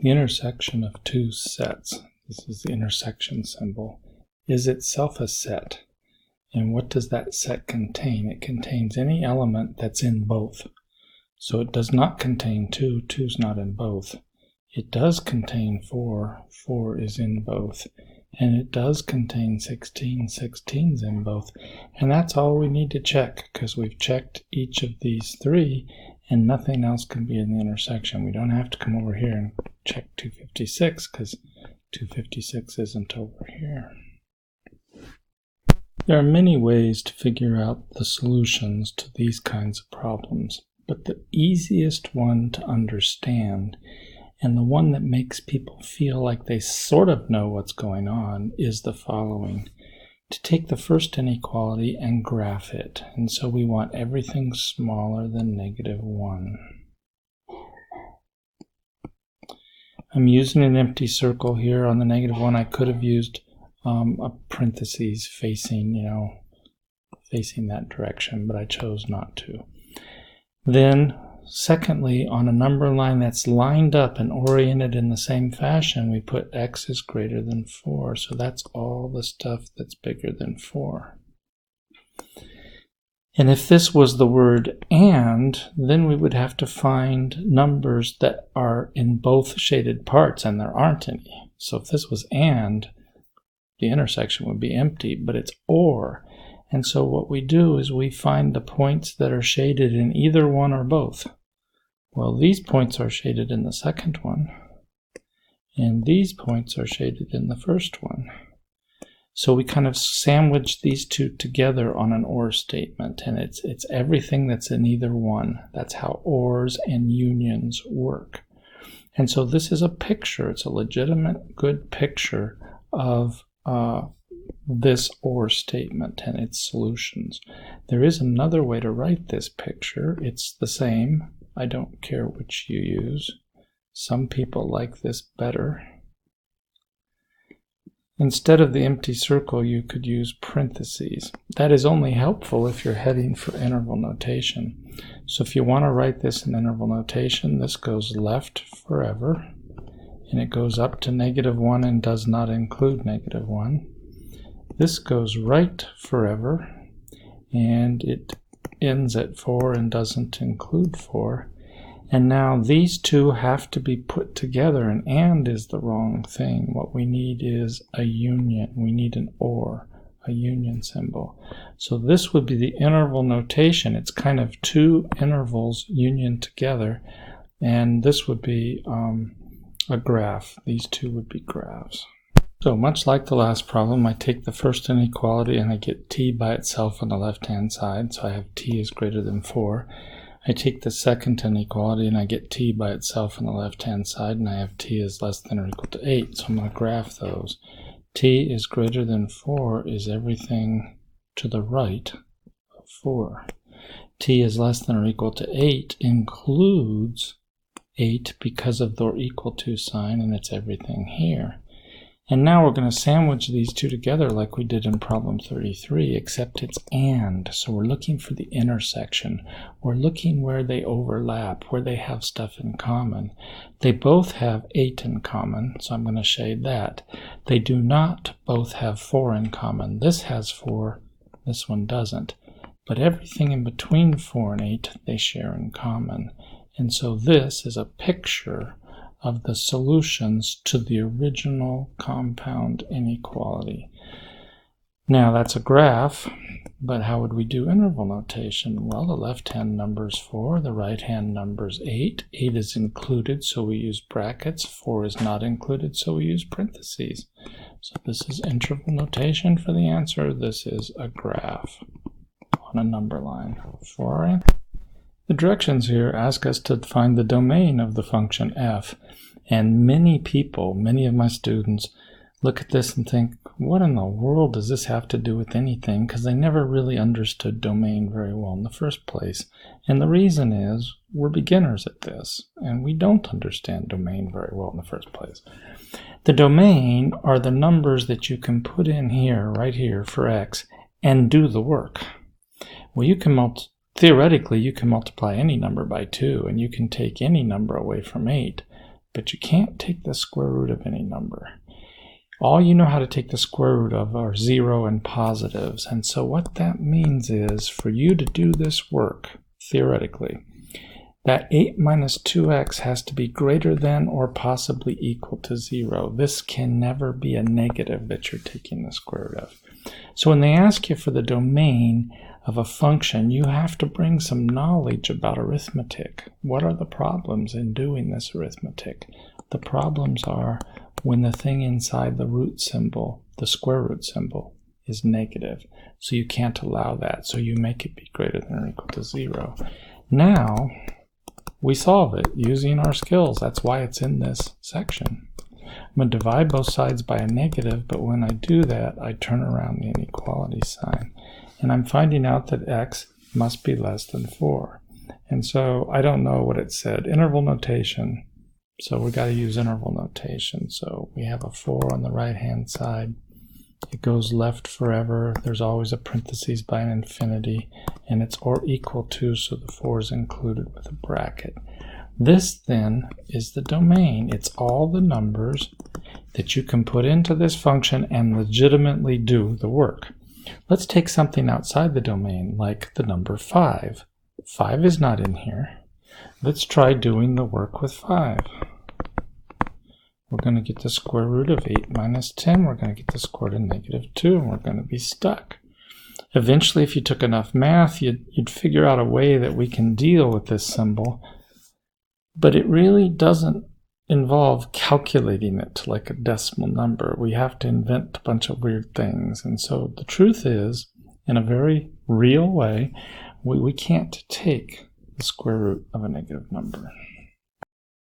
The intersection of two sets, this is the intersection symbol, is itself a set. And what does that set contain? It contains any element that's in both. So it does not contain 2, 2's not in both. It does contain 4, 4 is in both. And it does contain 16, 16's in both. And that's all we need to check, because we've checked each of these three, and nothing else can be in the intersection. We don't have to come over here and check 256, because 256 isn't over here. There are many ways to figure out the solutions to these kinds of problems, but the easiest one to understand, and the one that makes people feel like they sort of know what's going on, is the following. To take the first inequality and graph it, and so we want everything smaller than -1. I'm using an empty circle here on the -1. I could have used a parentheses facing, facing that direction, but I chose not to. Then, secondly, on a number line that's lined up and oriented in the same fashion, we put x is greater than 4. So that's all the stuff that's bigger than 4. And if this was the word and, then we would have to find numbers that are in both shaded parts, and there aren't any. So if this was and, the intersection would be empty, but it's or. And so what we do is we find the points that are shaded in either one or both. Well, these points are shaded in the second one, and these points are shaded in the first one. So we kind of sandwich these two together on an OR statement, and it's everything that's in either one. That's how ORs and unions work. And so this is a picture. It's a legitimate, good picture of this OR statement and its solutions. There is another way to write this picture. It's the same. I don't care which you use. Some people like this better. Instead of the empty circle, you could use parentheses. That is only helpful if you're heading for interval notation. So if you want to write this in interval notation, this goes left forever, and it goes up to -1 and does not include -1. This goes right forever, and it ends at 4 and doesn't include 4. And now these two have to be put together, and is the wrong thing. What we need is a union. We need an OR, a union symbol. So this would be the interval notation. It's kind of two intervals union together, and this would be a graph. These two would be graphs. So much like the last problem, I take the first inequality and I get t by itself on the left-hand side, so I have t is greater than 4. I take the second inequality and I get t by itself on the left-hand side, and I have t is less than or equal to 8, so I'm going to graph those. T is greater than 4 is everything to the right of 4. T is less than or equal to 8 includes 8 because of the or equal to sign, and it's everything here. And now we're going to sandwich these two together like we did in problem 33, except it's and. So we're looking for the intersection. We're looking where they overlap, where they have stuff in common. They both have 8 in common, so I'm going to shade that. They do not both have 4 in common. This has 4, this one doesn't. But everything in between 4 and 8 they share in common. And so this is a picture of the solutions to the original compound inequality. Now that's a graph, but how would we do interval notation? Well, the left-hand number is 4, the right-hand number is 8. 8 is included, so we use brackets. 4 is not included, so we use parentheses. So this is interval notation for the answer. This is a graph on a number line for our answer. The directions here ask us to find the domain of the function f, and many people, many of my students, look at this and think, what in the world does this have to do with anything? Because they never really understood domain very well in the first place. And the reason is, we're beginners at this, and we don't understand domain very well in the first place. The domain are the numbers that you can put in here, right here, for x, and do the work. Well, you can theoretically, you can multiply any number by 2, and you can take any number away from 8. but you can't take the square root of any number. All you know how to take the square root of are 0 and positives. And so what that means is for you to do this work, theoretically, that 8 minus 2x has to be greater than or possibly equal to 0. This can never be a negative that you're taking the square root of. So when they ask you for the domain of a function, you have to bring some knowledge about arithmetic. What are the problems in doing this arithmetic? The problems are when the thing inside the root symbol, the square root symbol, is negative. So you can't allow that. So you make it be greater than or equal to 0. Now, we solve it using our skills. That's why it's in this section. I'm going to divide both sides by a negative, but when I do that, I turn around the inequality sign. And I'm finding out that x must be less than 4. And so I don't know what it said. Interval notation. So we got to use interval notation. So we have a 4 on the right-hand side. It goes left forever. There's always a parentheses by an infinity, and it's or equal to, so the 4 is included with a bracket. This then is the domain. It's all the numbers that you can put into this function and legitimately do the work. Let's take something outside the domain, like the number 5. 5 is not in here. Let's try doing the work with 5. We're going to get the square root of 8 minus 10. We're going to get the square root of negative 2, and we're going to be stuck. Eventually, if you took enough math, you'd figure out a way that we can deal with this symbol, but it really doesn't involve calculating it to like a decimal number. We have to invent a bunch of weird things. And so the truth is, in a very real way, we can't take the square root of a negative number.